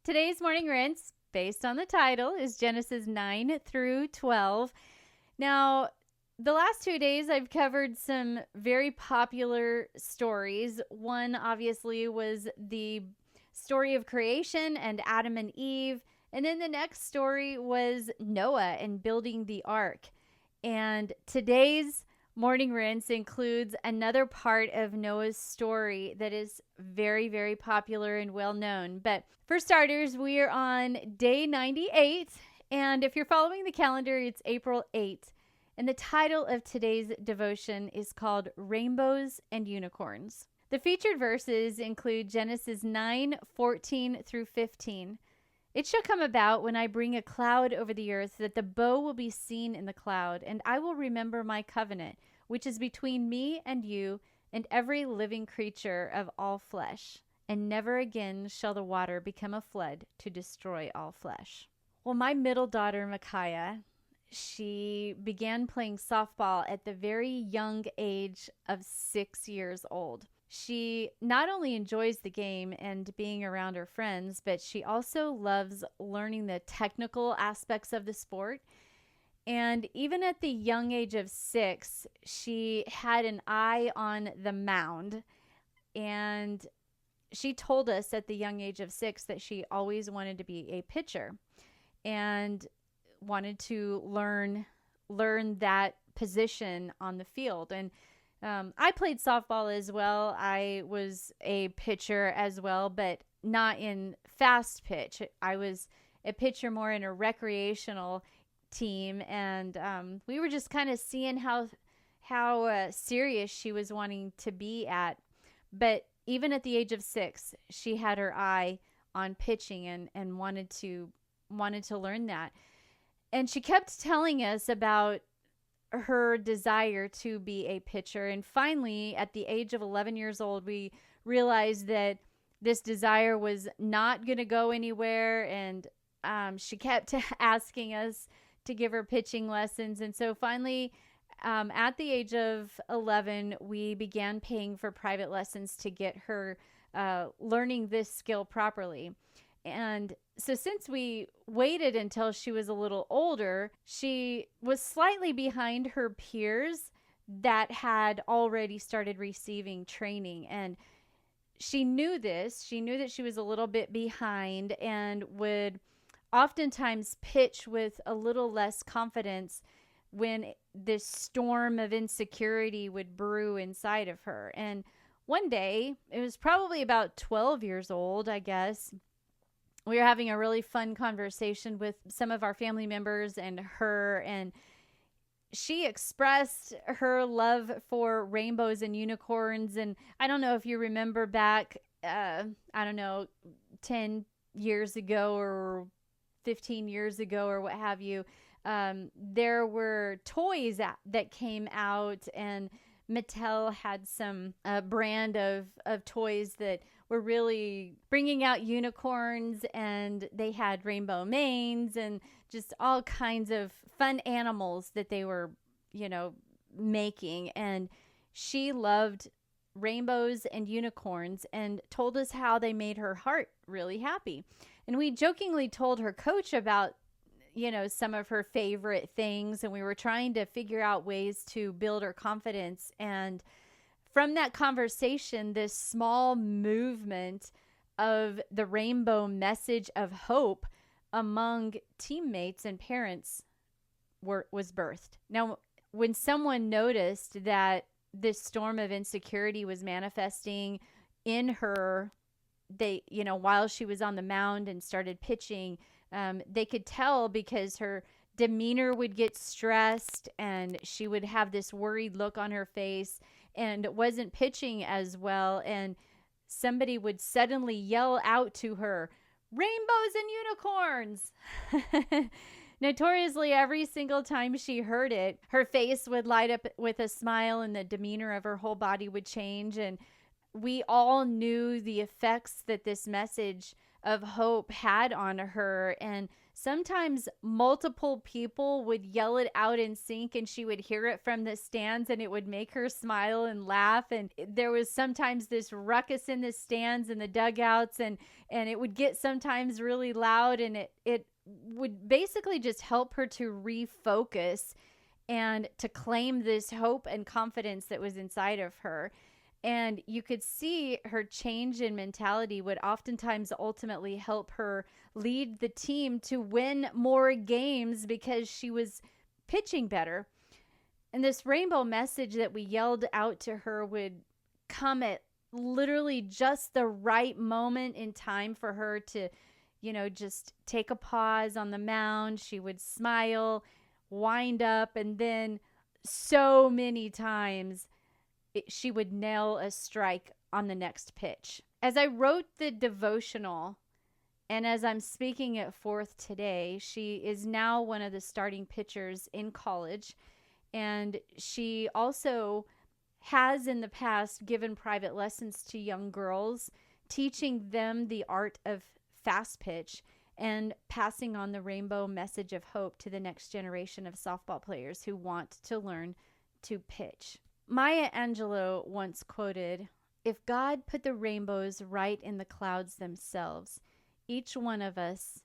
Today's morning rinse, based on the title, is Genesis 9 through 12. Now, the last 2 days I've covered some very popular stories. One, obviously, was the story of creation and Adam and Eve. And then the next story was Noah and building the ark. And today's morning rinse includes another part of Noah's story that is very, very popular and well known. But for starters, we are on day 98. And if you're following the calendar, it's April 8th. And the title of today's devotion is called Rainbows and Unicorns. The featured verses include Genesis 9:14 through 15. It shall come about when I bring a cloud over the earth that the bow will be seen in the cloud, and I will remember my covenant, which is between me and you and every living creature of all flesh. And never again shall the water become a flood to destroy all flesh. Well, my middle daughter, Micaiah, she began playing softball at the very young age of 6 years old. She not only enjoys the game and being around her friends, but she also loves learning the technical aspects of the sport. And even at the young age of 6, she had an eye on the mound. And she told us at the young age of 6 that she always wanted to be a pitcher and wanted to learn that position on the field. And I played softball as well. I was a pitcher as well, but not in fast pitch. I was a pitcher more in a recreational team, and we were just kind of seeing how serious she was wanting to be at. But even at the age of 6, she had her eye on pitching and wanted to learn that. And she kept telling us about her desire to be a pitcher. And finally, at the age of 11 years old, we realized that this desire was not going to go anywhere. And she kept asking us to give her pitching lessons. And so finally, at the age of 11, we began paying for private lessons to get her learning this skill properly. And so since we waited until she was a little older, she was slightly behind her peers that had already started receiving training. And she knew this. She knew that she was a little bit behind and would oftentimes pitch with a little less confidence when this storm of insecurity would brew inside of her. And one day, it was probably about 12 years old, I guess, we were having a really fun conversation with some of our family members and her, and she expressed her love for rainbows and unicorns. And I don't know if you remember back, 10 years ago or 15 years ago or what have you, there were toys that came out, and Mattel had some brand of toys that were really bringing out unicorns, and they had rainbow manes and just all kinds of fun animals that they were, making. And she loved rainbows and unicorns and told us how they made her heart really happy. And we jokingly told her coach about, some of her favorite things, and we were trying to figure out ways to build her confidence. And from that conversation, this small movement of the rainbow message of hope among teammates and parents was birthed. Now, when someone noticed that this storm of insecurity was manifesting in her, while she was on the mound and started pitching, they could tell because her demeanor would get stressed and she would have this worried look on her face and wasn't pitching as well. And somebody would suddenly yell out to her, "Rainbows and unicorns!" Notoriously, every single time she heard it, her face would light up with a smile and the demeanor of her whole body would change. And we all knew the effects that this message of hope had on her. And sometimes multiple people would yell it out in sync, and she would hear it from the stands, and it would make her smile and laugh. And there was sometimes this ruckus in the stands and the dugouts, and it would get sometimes really loud, and it would basically just help her to refocus and to claim this hope and confidence that was inside of her. And you could see her change in mentality would oftentimes ultimately help her lead the team to win more games because she was pitching better. And this rainbow message that we yelled out to her would come at literally just the right moment in time for her to, just take a pause on the mound. She would smile, wind up, and then so many times she would nail a strike on the next pitch. As I wrote the devotional, and as I'm speaking it forth today, she is now one of the starting pitchers in college. And she also has in the past given private lessons to young girls, teaching them the art of fast pitch and passing on the rainbow message of hope to the next generation of softball players who want to learn to pitch. Maya Angelou once quoted, "If God put the rainbows right in the clouds themselves, each one of us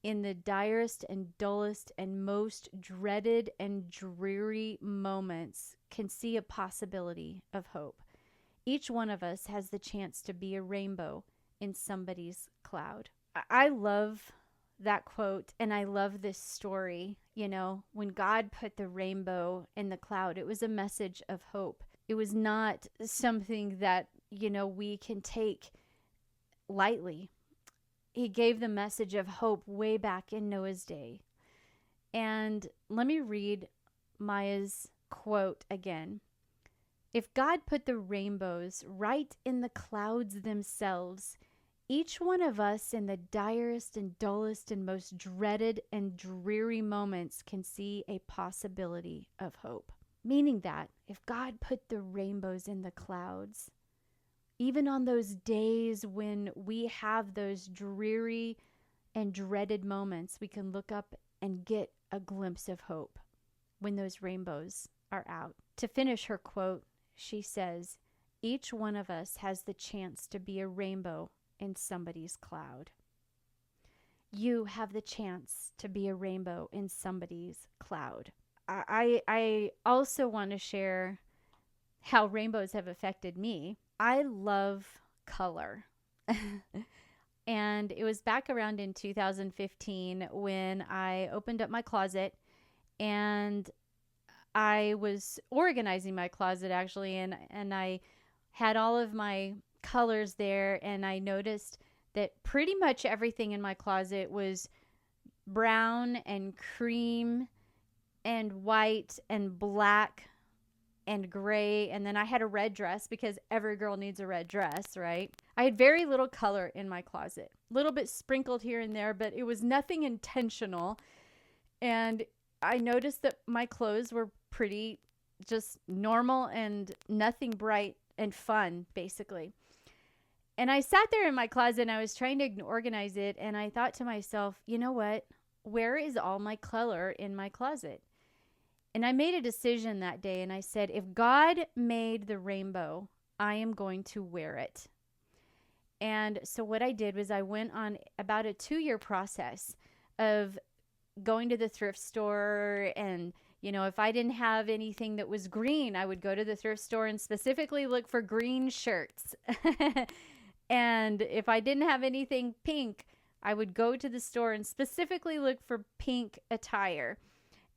in the direst and dullest and most dreaded and dreary moments can see a possibility of hope. Each one of us has the chance to be a rainbow in somebody's cloud." I love that quote, and I love this story. When God put the rainbow in the cloud, it was a message of hope. It was not something that, we can take lightly. He gave the message of hope way back in Noah's day. And let me read Maya's quote again. "If God put the rainbows right in the clouds themselves, each one of us in the direst and dullest and most dreaded and dreary moments can see a possibility of hope." Meaning that if God put the rainbows in the clouds, even on those days when we have those dreary and dreaded moments, we can look up and get a glimpse of hope when those rainbows are out. To finish her quote, she says, "Each one of us has the chance to be a rainbow in somebody's cloud." You have the chance to be a rainbow in somebody's cloud. I also want to share how rainbows have affected me. I love color. And it was back around in 2015 when I opened up my closet, and I was organizing my closet actually, and I had all of my colors there, and I noticed that pretty much everything in my closet was brown and cream and white and black and gray, and then I had a red dress because every girl needs a red dress, right? I had very little color in my closet, a little bit sprinkled here and there, but it was nothing intentional. And I noticed that my clothes were pretty just normal and nothing bright and fun, basically. And I sat there in my closet and I was trying to organize it, and I thought to myself, you know what? Where is all my color in my closet? And I made a decision that day, and I said, if God made the rainbow, I am going to wear it. And so what I did was I went on about a 2-year process of going to the thrift store, and if I didn't have anything that was green, I would go to the thrift store and specifically look for green shirts. And if I didn't have anything pink, I would go to the store and specifically look for pink attire.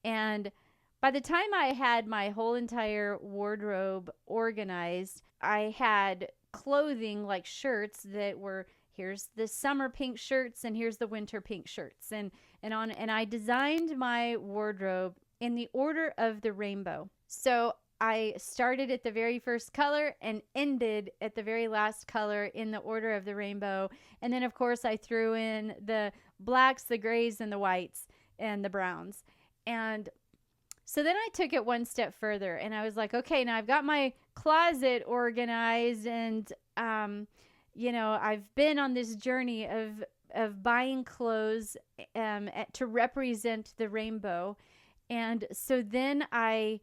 And by the time I had my whole entire wardrobe organized, I had clothing like shirts that were, here's the summer pink shirts and here's the winter pink shirts. And I designed my wardrobe in the order of the rainbow. So I started at the very first color and ended at the very last color in the order of the rainbow. And then, of course, I threw in the blacks, the grays, and the whites, and the browns. And so then I took it one step further, and I was like, okay, now I've got my closet organized, and, I've been on this journey of buying clothes to represent the rainbow. And so then I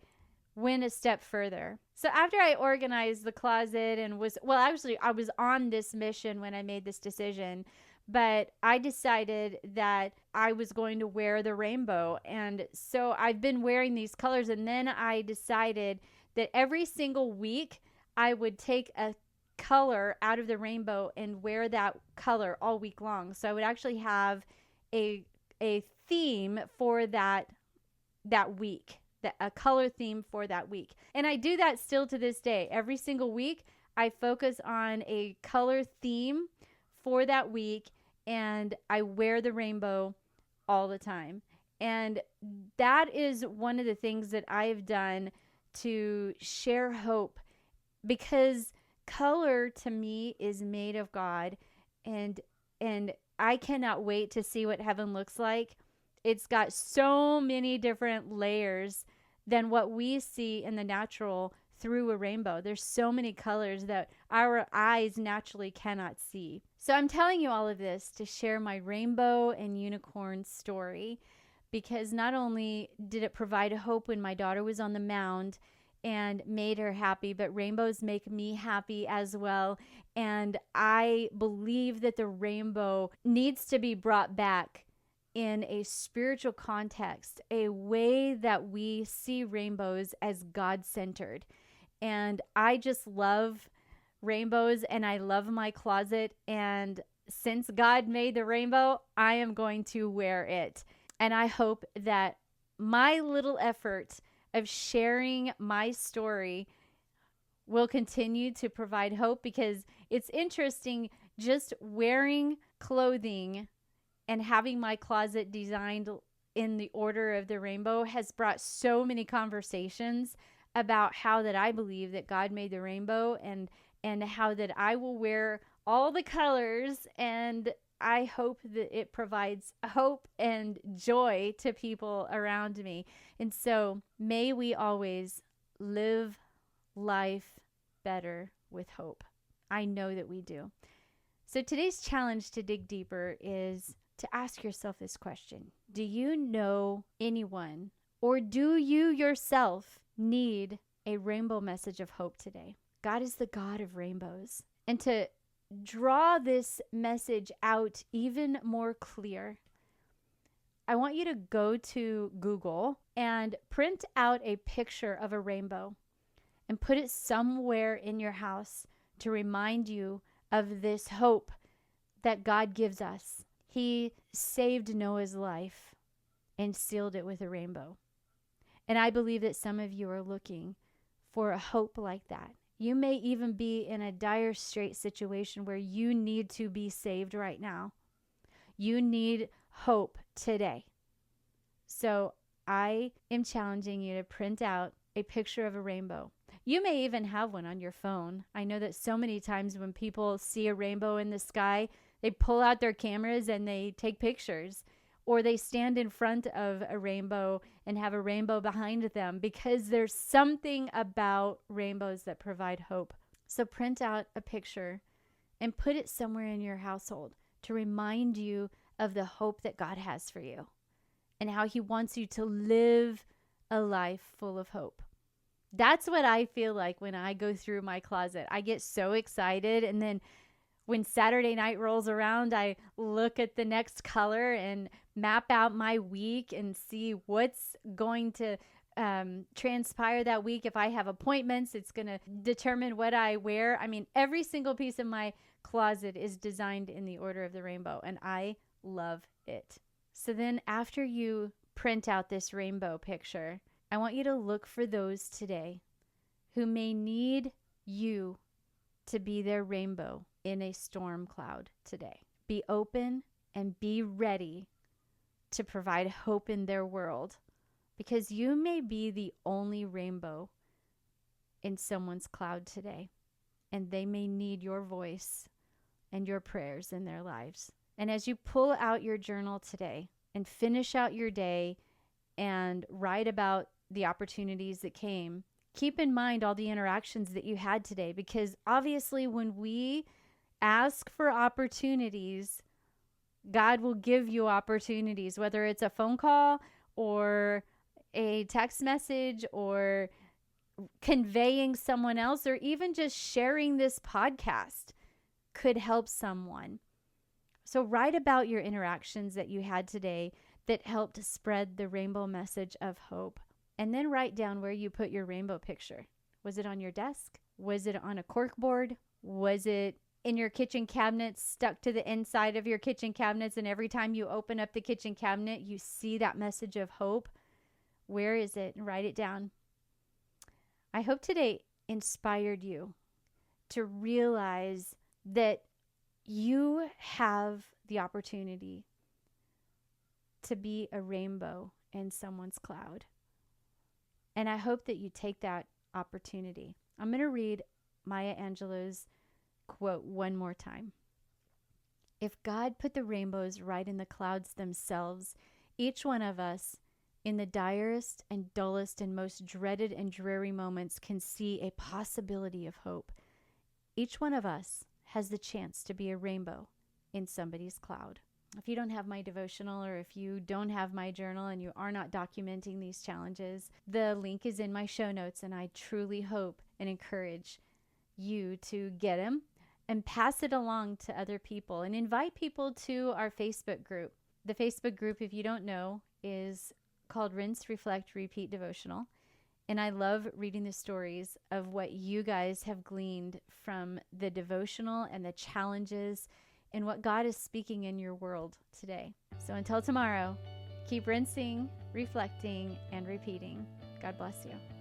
went a step further. So after I organized the closet and actually I was on this mission when I made this decision, but I decided that I was going to wear the rainbow. And so I've been wearing these colors, and then I decided that every single week I would take a color out of the rainbow and wear that color all week long. So I would actually have a theme for that week, a color theme for that week. And I do that still to this day. Every single week, I focus on a color theme for that week, and I wear the rainbow all the time. And that is one of the things that I have done to share hope, because color to me is made of God, and I cannot wait to see what heaven looks like. It's got so many different layers than what we see in the natural through a rainbow. There's so many colors that our eyes naturally cannot see. So I'm telling you all of this to share my rainbow and unicorn story, because not only did it provide hope when my daughter was on the mound and made her happy, but rainbows make me happy as well. And I believe that the rainbow needs to be brought back in a spiritual context, a way that we see rainbows as God-centered. And I just love rainbows, and I love my closet. And since God made the rainbow, I am going to wear it. And I hope that my little effort of sharing my story will continue to provide hope, because it's interesting, just wearing clothing and having my closet designed in the order of the rainbow has brought so many conversations about how that I believe that God made the rainbow, and how that I will wear all the colors, and I hope that it provides hope and joy to people around me. And so may we always live life better with hope. I know that we do. So today's challenge to dig deeper is to ask yourself this question: do you know anyone, or do you yourself need a rainbow message of hope today? God is the God of rainbows. And to draw this message out even more clear, I want you to go to Google and print out a picture of a rainbow and put it somewhere in your house to remind you of this hope that God gives us. He saved Noah's life and sealed it with a rainbow. And I believe that some of you are looking for a hope like that. You may even be in a dire straight situation where you need to be saved right now. You need hope today. So I am challenging you to print out a picture of a rainbow. You may even have one on your phone. I know that so many times when people see a rainbow in the sky, they pull out their cameras and they take pictures, or they stand in front of a rainbow and have a rainbow behind them, because there's something about rainbows that provide hope. So print out a picture and put it somewhere in your household to remind you of the hope that God has for you and how He wants you to live a life full of hope. That's what I feel like when I go through my closet. I get so excited, and then when Saturday night rolls around, I look at the next color and map out my week and see what's going to transpire that week. If I have appointments, it's going to determine what I wear. I mean, every single piece of my closet is designed in the order of the rainbow, and I love it. So then after you print out this rainbow picture, I want you to look for those today who may need you to be their rainbow in a storm cloud today. Be open and be ready to provide hope in their world, because you may be the only rainbow in someone's cloud today, and they may need your voice and your prayers in their lives. And as you pull out your journal today and finish out your day and write about the opportunities that came, keep in mind all the interactions that you had today, because obviously when we Ask for opportunities. God will give you opportunities, whether it's a phone call or a text message or conveying someone else, or even just sharing this podcast could help someone. So write about your interactions that you had today that helped spread the rainbow message of hope. And then write down where you put your rainbow picture. Was it on your desk? Was it on a cork board? Was it in your kitchen cabinets, stuck to the inside of your kitchen cabinets, and every time you open up the kitchen cabinet, you see that message of hope? Where is it? Write it down. I hope today inspired you to realize that you have the opportunity to be a rainbow in someone's cloud. And I hope that you take that opportunity. I'm going to read Maya Angelou's quote one more time. If God put the rainbows right in the clouds themselves, each one of us in the direst and dullest and most dreaded and dreary moments can see a possibility of hope. Each one of us has the chance to be a rainbow in somebody's cloud. If you don't have my devotional, or if you don't have my journal and you are not documenting these challenges, the link is in my show notes, and I truly hope and encourage you to get them and pass it along to other people and invite people to our Facebook group. The Facebook group, if you don't know, is called Rinse, Reflect, Repeat Devotional. And I love reading the stories of what you guys have gleaned from the devotional and the challenges and what God is speaking in your world today. So until tomorrow, keep rinsing, reflecting, and repeating. God bless you.